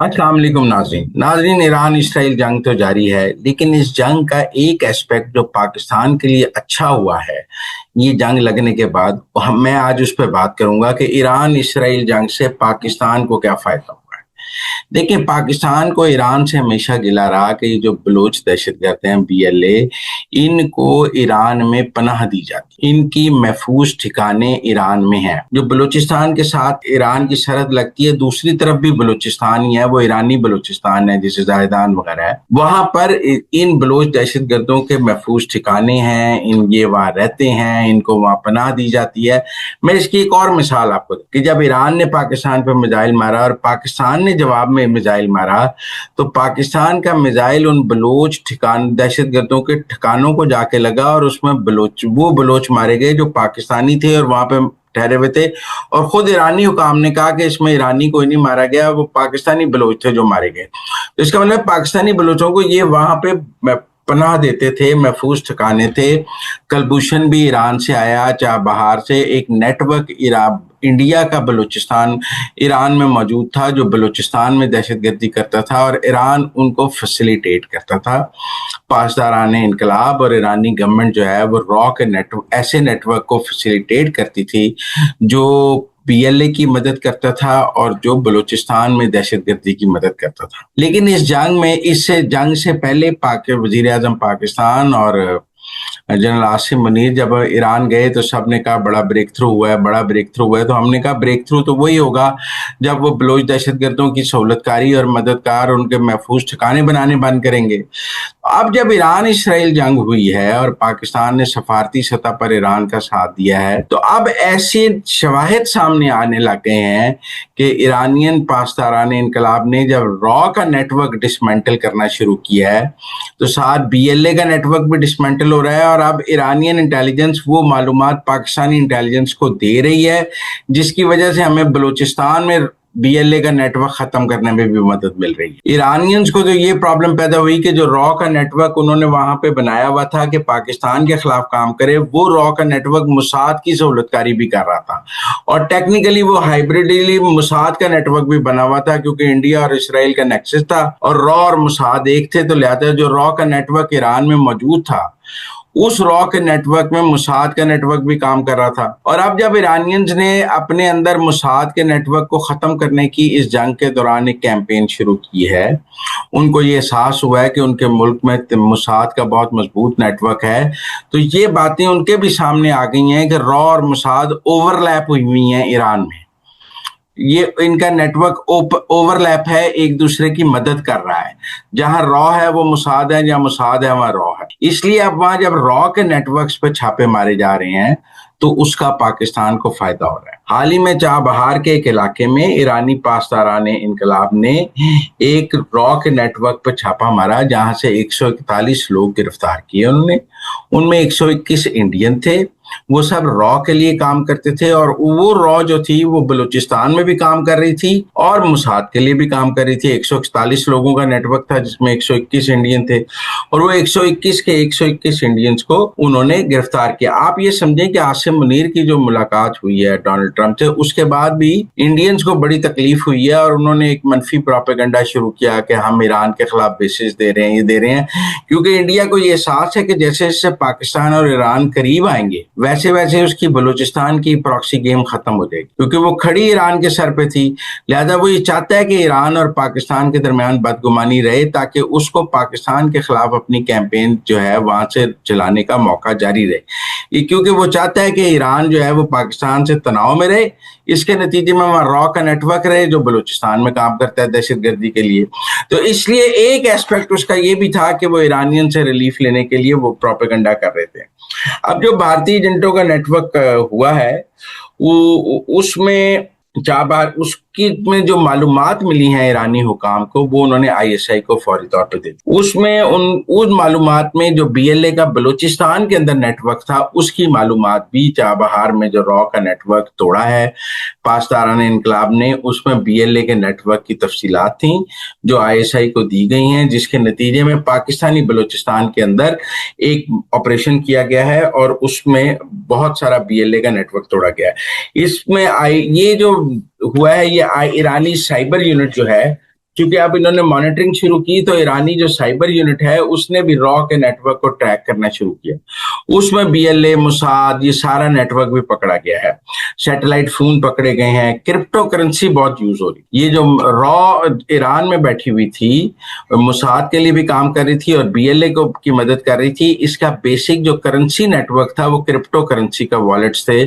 अस्सलाम वालेकुम नाज़रीन, ईरान इसराइल जंग तो जारी है, लेकिन इस जंग का एक एस्पेक्ट जो पाकिस्तान के लिए अच्छा हुआ है ये जंग लगने के बाद, मैं आज उस पर बात करूंगा कि ईरान इसराइल जंग से पाकिस्तान को क्या फायदा हुआ है। देखिए, पाकिस्तान को ईरान से हमेशा गिला रहा कि ये जो बलोच दहशतगर्द हैं BLA, इनको ईरान में पनाह दी जाती, इनकी महफूज ठिकाने ईरान में हैं। जो बलूचिस्तान के साथ ईरान की सरहद लगती है, दूसरी तरफ भी बलूचिस्तान ही है, वो ईरानी बलूचिस्तान है जिसे जायदान वगैरह है। वहां पर इन बलोच दहशतगर्दों के महफूज ठिकाने हैं, ये वहां रहते हैं, इनको वहां पनाह दी जाती है। मैं इसकी एक और मिसाल आपको कि जब ईरान ने पाकिस्तान पर मिसाइल मारा और पाकिस्तान ने जवाब में मिसाइल मारा, तो पाकिस्तान का मिसाइल उन बलोच ठिकान दहशतगर्दों के ठिकानों को जाके लगा और उसमें वो बलोच मारे गए जो पाकिस्तानी थे और वहां पे ठहरे हुए थे। और खुद ईरानी हुकाम ने कहा कि इसमें ईरानी कोई नहीं मारा गया, वो पाकिस्तानी बलोच थे जो मारे गए। तो इसका मतलब पाकिस्तानी बलोचों को ये वहां पे पनाह देते थे, महफूज ठिकाने थे। कलभूषण भी ईरान से आया, चाबहार से एक नेटवर्क इंडिया का बलूचिस्तान ईरान में मौजूद था जो बलूचिस्तान में दहशतगर्दी करता था और ईरान उनको फैसिलिटेट करता था। पासदारान इनकलाब और ईरानी गवर्नमेंट जो है वो रॉ के नेटवर्क, ऐसे नेटवर्क को फैसिलिटेट करती थी जो BLA की मदद करता था और जो बलूचिस्तान में दहशतगर्दी की मदद करता था। लेकिन इस जंग से पहले वजीर आजम पाकिस्तान और जनरल आसिम मुनीर जब ईरान गए तो सबने कहा बड़ा ब्रेक थ्रू हुआ है, बड़ा ब्रेक थ्रू हुआ है। तो हमने कहा ब्रेक थ्रू तो वही होगा जब वो बलोच दहशतगर्दों की सहूलतकारी और मददगार उनके महफूज ठिकाने बनाने बंद करेंगे। अब जब ईरान इसराइल जंग हुई है और पाकिस्तान ने सफारती सतह पर ईरान का साथ दिया है, तो अब ऐसे शवाहिद सामने आने लग गए हैं कि ईरानियन पासदारान इनकलाब ने जब रॉ का नेटवर्क डिसमेंटल करना शुरू किया है तो साथ BLA का नेटवर्क भी डिसमेंटल हो रहा है और अब ईरानियन इंटेलिजेंस वो मालूमात पाकिस्तानी इंटेलिजेंस को दे रही है जिसकी वजह से हमें बलूचिस्तान में BLA का नेटवर्क खत्म करने में भी मदद मिल रही है। ईरानियंस को तो ये प्रॉब्लम पैदा हुई कि जो रॉ का नेटवर्क उन्होंने वहां पे बनाया हुआ था कि पाकिस्तान के खिलाफ काम करे, वो रॉ का नेटवर्क मुसाद की सहूलतकारी भी कर रहा था और टेक्निकली वो हाइब्रिडली मुसाद का नेटवर्क भी बना हुआ था क्योंकि इंडिया और इसराइल का नेक्सस था और रॉ और मुसाद एक थे। तो लिहाजा जो रॉ का नेटवर्क ईरान में मौजूद था उस रॉ के नेटवर्क में मुसाद का नेटवर्क भी काम कर रहा था। और अब जब ईरानियंस ने अपने अंदर मुसाद के नेटवर्क को खत्म करने की इस जंग के दौरान एक कैंपेन शुरू की है, उनको ये एहसास हुआ है कि उनके मुल्क में मुसाद का बहुत मजबूत नेटवर्क है, तो ये बातें उनके भी सामने आ गई हैं कि रॉ और मुसाद ओवरलैप हुई हैं ईरान में। ये इनका नेटवर्क ओवरलैप है, एक दूसरे की मदद कर रहा है। जहां रॉ है वो मुसाद है, जहां मुसाद है वहां रॉ है। इसलिए अब वहां जब रॉ के नेटवर्क्स पे छापे मारे जा रहे हैं तो उसका पाकिस्तान को फायदा हो रहा है। हाल ही में चाबहार के एक इलाके में ईरानी पासदारान इनकलाब ने एक रॉ के नेटवर्क पर छापा मारा जहां से 141 लोग गिरफ्तार किए उन्होंने। उनमें 121 इंडियन थे, वो सब रॉ के लिए काम करते थे और वो रॉ जो थी वो बलूचिस्तान में भी काम कर रही थी और मुसाद के लिए भी काम कर रही थी। 141 लोगों का नेटवर्क था जिसमें 121 इंडियन थे और वो 121 के 121 इंडियंस को उन्होंने गिरफ्तार किया। आप ये समझें कि आसिम मुनीर की जो मुलाकात हुई है डोनाल्ड ट्रंप से, उसके बाद भी इंडियंस को बड़ी तकलीफ हुई है और उन्होंने एक मनफी प्रोपेगेंडा शुरू किया कि हम ईरान के खिलाफ बेसिस दे रहे हैं, ये दे रहे हैं, क्योंकि इंडिया को ये एहसास है कि जैसे जैसे पाकिस्तान और ईरान करीब आएंगे वैसे वैसे उसकी बलूचिस्तान की प्रॉक्सी गेम खत्म हो जाएगी, क्योंकि वो खड़ी ईरान के सर पे थी। लिहाजा वो ये चाहता है कि ईरान और पाकिस्तान के दरमियान बदगुमानी रहे ताकि उसको पाकिस्तान के खिलाफ अपनी कैंपेन जो है वहां से चलाने का मौका जारी रहे, क्योंकि वो चाहता है कि ईरान जो है वो पाकिस्तान से तनाव में रहे, इसके नतीजे में वहां रॉ का नेटवर्क रहे जो बलूचिस्तान में काम करता है दहशतगर्दी के लिए। तो इसलिए एक एस्पेक्ट उसका ये भी था कि वो ईरानियन से रिलीफ लेने के लिए वो प्रोपेगेंडा कर रहे थे। अब जो भारतीय एजेंटों का नेटवर्क हुआ है उसमें चाबहार उसकी में जो मालूमात मिली हैं ईरानी हुकाम को वो उन्होंने ISI को फौरी तौर पे दे दी। उसमें उन मालूमात में जो BLA का बलूचिस्तान के अंदर नेटवर्क था उसकी मालूमात भी चाबहार में जो रॉ का नेटवर्क तोड़ा है पासदारान इनकलाब ने, उसमें BLA के नेटवर्क की तफसीलात थी जो ISI को दी गई हैं, जिसके नतीजे में पाकिस्तानी बलूचिस्तान के अंदर एक ऑपरेशन किया गया है और उसमें बहुत सारा BLA का नेटवर्क तोड़ा गया है। इसमें ये जो हुआ है ये ईरानी साइबर यूनिट जो है क्योंकि अब इन्होंने मॉनिटरिंग शुरू की तो ईरानी जो साइबर यूनिट है उसने भी रॉ के नेटवर्क को ट्रैक करना शुरू किया। उसमें बीएलए, मोसाद, ये सारा नेटवर्क भी पकड़ा गया है, सैटेलाइट फोन पकड़े गए हैं, क्रिप्टो करेंसी बहुत यूज हो रही। ये जो रॉ ईरान में बैठी हुई थी, मोसाद के लिए भी काम कर रही थी और बीएलए को की मदद कर रही थी, इसका बेसिक जो करेंसी नेटवर्क था वो क्रिप्टो करेंसी का वॉलेट्स थे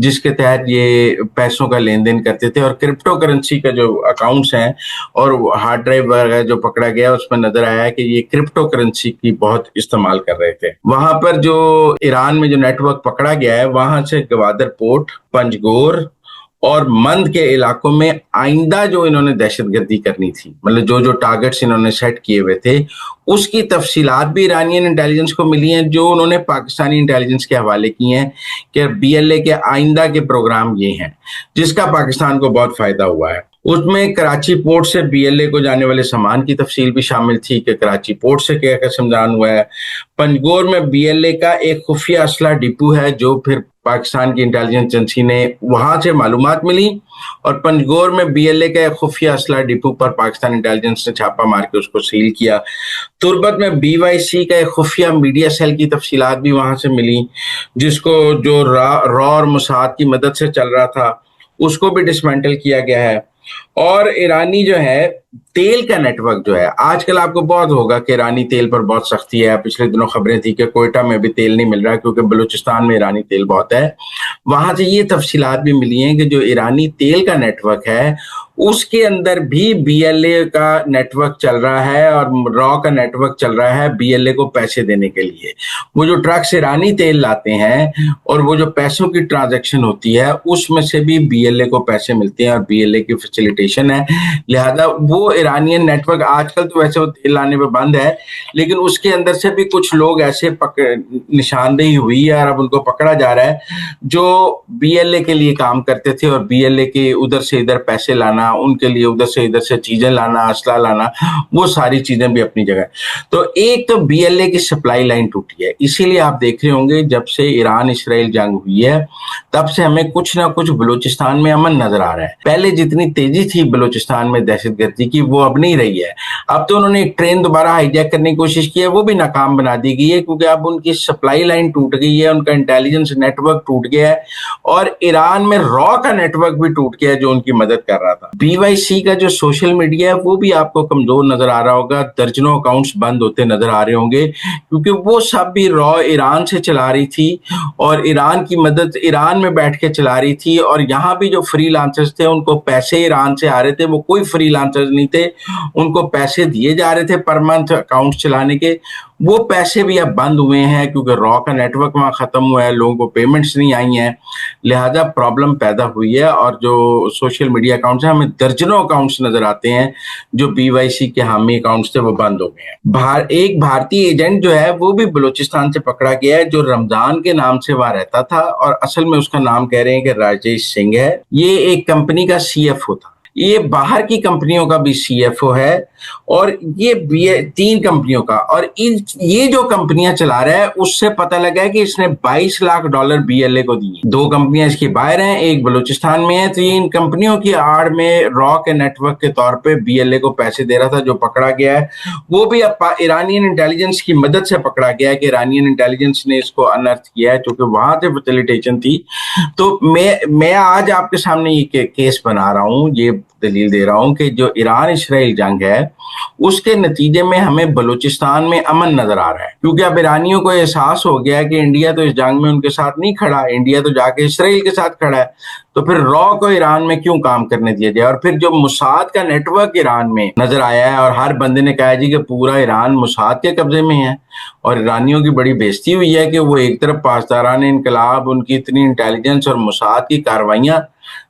जिसके तहत ये पैसों का लेन देन करते थे। और क्रिप्टो करेंसी का जो अकाउंट्स हैं और हार्ड ड्राइव वगैरह जो पकड़ा गया उसमें नजर आया कि ये क्रिप्टो करेंसी की बहुत इस्तेमाल कर रहे थे। वहां पर जो ईरान में जो नेटवर्क पकड़ा गया है वहां से गवादर पोर्ट, पंजगोर और मंद के इलाकों में आइंदा जो इन्होंने दहशतगर्दी करनी थी, मतलब जो जो टारगेट्स इन्होंने सेट किए हुए थे, उसकी तफसीलात भी ईरानियन इंटेलिजेंस को मिली हैं जो उन्होंने पाकिस्तानी इंटेलिजेंस के हवाले की हैं कि बीएलए के आइंदा के प्रोग्राम ये हैं जिसका पाकिस्तान को बहुत फायदा हुआ है। उसमें कराची पोर्ट से बीएलए को जाने वाले सामान की तफसील भी शामिल थी कि कराची पोर्ट से क्या क्या समझान हुआ है। पंजगोर में बीएलए का एक खुफिया असला डिपो है जो फिर पाकिस्तान की इंटेलिजेंस एजेंसी ने वहां से मालूमात मिली और पंजगोर में बीएलए का एक खुफिया असला डिपो पर पाकिस्तान इंटेलिजेंस ने छापा मार के उसको सील किया। तुर्बत में बीवाईसी का एक खुफिया मीडिया सेल की तफसीलात भी वहां से मिली जिसको जो रॉ और मोसाद की मदद से चल रहा था उसको भी डिसमेंटल किया गया है। और ईरानी जो है तेल का नेटवर्क जो है, आजकल आपको बहुत होगा कि ईरानी तेल पर बहुत सख्ती है। पिछले दिनों खबरें थी कि कोयटा में भी तेल नहीं मिल रहा क्योंकि बलूचिस्तान में ईरानी तेल बहुत है। वहां से ये तफसीलात भी मिली हैं कि जो ईरानी तेल का नेटवर्क है उसके अंदर भी बीएलए का नेटवर्क चल रहा है और रॉ का नेटवर्क चल रहा है बीएलए को पैसे देने के लिए। वो जो ट्रक्स ईरानी तेल लाते हैं और वो जो पैसों की ट्रांजैक्शन होती है उसमें से भी बीएलए को पैसे मिलते हैं और बीएलए की फैसिलिटेशन है। लिहाजा वो ईरानियन नेटवर्क आजकल तो वैसे वो तेल लाने पे बंद है लेकिन उसके अंदर से भी कुछ लोग ऐसे निशानदेही हुई है और अब उनको पकड़ा जा रहा है जो बीएलए के लिए काम करते थे और बीएलए के उधर से इधर पैसे लाना, उनके लिए उधर से इधर से चीजें लाना, असला लाना, वो सारी चीजें भी अपनी जगह। तो एक तो बीएलए की सप्लाई लाइन टूटी है, इसीलिए आप देख रहे होंगे जब से ईरान इसराइल जंग हुई है तब से हमें कुछ ना कुछ बलूचिस्तान में अमन नजर आ रहा है। पहले जितनी तेजी थी बलूचिस्तान में दहशतगर्दी की वो अब नहीं रही है। अब तो उन्होंने एक ट्रेन दोबारा हाईजैक करने की कोशिश की है, वो भी नाकाम बना दी गई है क्योंकि अब उनकी सप्लाई लाइन टूट गई है, उनका इंटेलिजेंस नेटवर्क टूट गया है और ईरान में रॉ का नेटवर्क भी टूट गया है जो उनकी मदद कर रहा था। बीवाईसी का जो सोशल मीडिया है वो भी आपको कमजोर नजर आ रहा होगा, दर्जनों अकाउंट्स बंद होते नजर आ रहे होंगे क्योंकि वो सब भी रॉ ईरान से चला रही थी और ईरान की मदद ईरान में बैठ के चला रही थी। और यहाँ भी जो फ्रीलांसर्स थे उनको पैसे ईरान से आ रहे थे, वो कोई फ्रीलांसर्स नहीं थे, उनको पैसे दिए जा रहे थे पर मंथ अकाउंट चलाने के। वो पैसे भी अब बंद हुए हैं क्योंकि रॉ का नेटवर्क वहां खत्म हुआ है, लोगों को पेमेंट्स नहीं आई हैं, लिहाजा प्रॉब्लम पैदा हुई है। और जो सोशल मीडिया अकाउंट्स हैं हमें दर्जनों अकाउंट्स नजर आते हैं जो बीवाईसी के हामी अकाउंट्स थे वो बंद हो गए हैं। एक भारतीय एजेंट जो है वो भी बलूचिस्तान से पकड़ा गया है जो रमजान के नाम से वहां रहता था और असल में उसका नाम कह रहे हैं कि राजेश सिंह है। ये एक कंपनी का सीएफओ था, ये बाहर की कंपनियों का भी सीएफओ है और ये 3 कंपनियों का। और ये जो कंपनियां चला रहा है उससे पता लगा है कि इसने $22 लाख बीएलए को दिए। 2 कंपनियां इसकी बाहर हैं, एक बलूचिस्तान में है। तो ये इन कंपनियों की आड़ में रॉ के नेटवर्क के तौर पे बीएलए को पैसे दे रहा था जो पकड़ा गया है। वो भी अब ईरानियन इंटेलिजेंस की मदद से पकड़ा गया है कि ईरानियन इंटेलिजेंस ने इसको अनर्थ किया है क्योंकि वहां से फैसिलिटेशन थी। तो मैं आज आपके सामने ये केस बना रहा हूं, ये दलील दे रहा हूं कि जो ईरान इसराइल जंग है उसके नतीजे में हमें बलूचिस्तान में अमन नजर आ रहा है क्योंकि अब ईरानियों को एहसास हो गया है कि इंडिया तो इस जंग में उनके साथ नहीं खड़ा, इंडिया तो जाके इसराइल के साथ खड़ा है, तो फिर रॉ को ईरान में क्यों काम करने दिया जाए। और फिर जो मोसाद का नेटवर्क ईरान में नजर आया है और हर बंदे ने कहा जी कि पूरा ईरान मोसाद के कब्जे में है और ईरानियों की बड़ी बेइज्जती हुई है कि वो एक तरफ पासदारान इनकलाब, उनकी इतनी इंटेलिजेंस और मोसाद की कार्रवाइयां,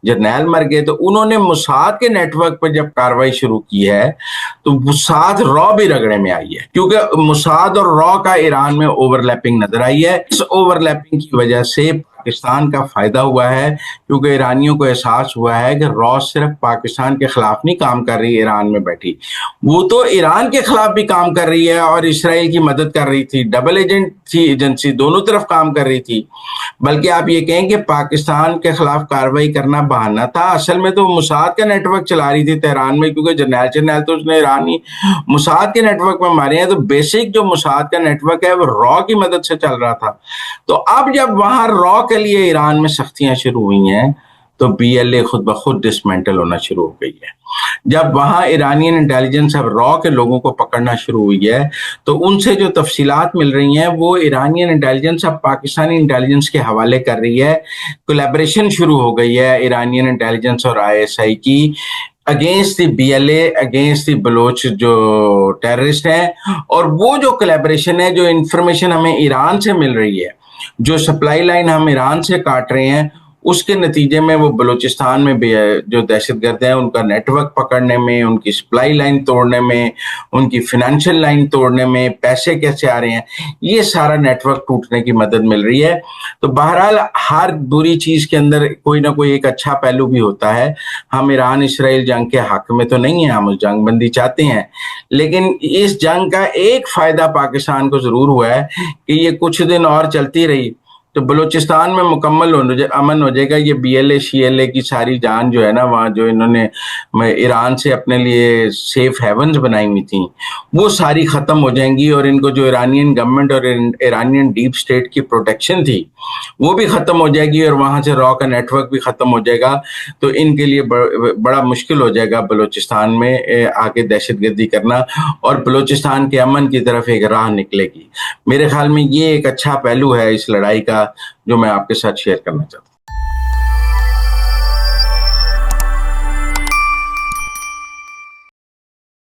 जर्नैल मर गए, तो उन्होंने मोसाद के नेटवर्क पर जब कार्रवाई शुरू की है तो मोसाद रॉ भी रगड़े में आई है क्योंकि मोसाद और रॉ का ईरान में ओवरलैपिंग नजर आई है। इस ओवरलैपिंग की वजह से پاکستان کا فائدہ ہوا ہے، کیونکہ ایرانیوں کو احساس ہوا ہے کہ را صرف پاکستان کے خلاف نہیں کام کر رہی ہے ایران میں بیٹھی، وہ تو ایران کے خلاف بھی کام کر رہی ہے اور اسرائیل کی مدد کر رہی تھی، ڈبل ایجنٹ تھی، ایجنسی دونوں طرف کام کر رہی تھی۔ بلکہ آپ یہ کہیں کہ پاکستان کے خلاف کارروائی کرنا بہانہ تھا، اصل میں تو موساد کا نیٹ ورک چلا رہی تھی تہران میں، کیونکہ جرنیل تو اس نے ایرانی موساد کے نیٹ ورک میں مارے ہیں، تو بیسک جو موساد کا نیٹ ورک ہے وہ را کی مدد سے چل رہا تھا۔ تو اب جب وہاں را کے لیے ایران میں سختیاں شروع ہوئی ہیں تو بی ایل اے خود بخود ڈسمینٹل ہونا شروع ہو گئی ہے۔ جب وہاں ایرانین انٹیلیجنس اب را کے لوگوں کو پکڑنا شروع ہوئی ہے تو ان سے جو تفصیلات مل رہی ہیں وہ ایرانین انٹیلیجنس اب پاکستانی انٹیلیجنس کے حوالے کر رہی ہے۔ کولیبریشن شروع ہو گئی ہے ایرانین انٹیلیجنس اور آئی ایس آئی کی against the B L A, against the Baloch جو ٹیررسٹ ہیں، اور وہ جو کولیبریشن ہے، جو انفارمیشن ہمیں ایران سے مل رہی ہے، جو سپلائی لائن ہم ایران سے کاٹ رہے ہیں، اس کے نتیجے میں وہ بلوچستان میں بھی جو دہشت گرد ہیں ان کا نیٹ ورک پکڑنے میں، ان کی سپلائی لائن توڑنے میں، ان کی فنانشل لائن توڑنے میں، پیسے کیسے آ رہے ہیں، یہ سارا نیٹ ورک ٹوٹنے کی مدد مل رہی ہے۔ تو بہرحال ہر بری چیز کے اندر کوئی نہ کوئی ایک اچھا پہلو بھی ہوتا ہے۔ ہم ایران اسرائیل جنگ کے حق میں تو نہیں ہیں، ہم اس جنگ بندی چاہتے ہیں، لیکن اس جنگ کا ایک فائدہ پاکستان کو ضرور ہوا ہے کہ یہ کچھ دن اور چلتی رہی تو بلوچستان میں مکمل امن ہو جائے گا۔ یہ بی ایل اے شی ایل اے کی ساری جان جو ہے نا، وہاں جو انہوں نے ایران سے اپنے لیے سیف ہیونز بنائی ہوئی تھیں وہ ساری ختم ہو جائیں گی، اور ان کو جو ایرانین گورنمنٹ اور ایرانین ڈیپ سٹیٹ کی پروٹیکشن تھی وہ بھی ختم ہو جائے گی، اور وہاں سے را کا نیٹ ورک بھی ختم ہو جائے گا۔ تو ان کے لیے بڑا مشکل ہو جائے گا بلوچستان میں آگے دہشت گردی کرنا، اور بلوچستان کے امن کی طرف ایک راہ نکلے گی۔ میرے خیال میں یہ ایک اچھا پہلو ہے اس لڑائی کا جو میں آپ کے ساتھ شیئر کرنا چاہتا ہوں۔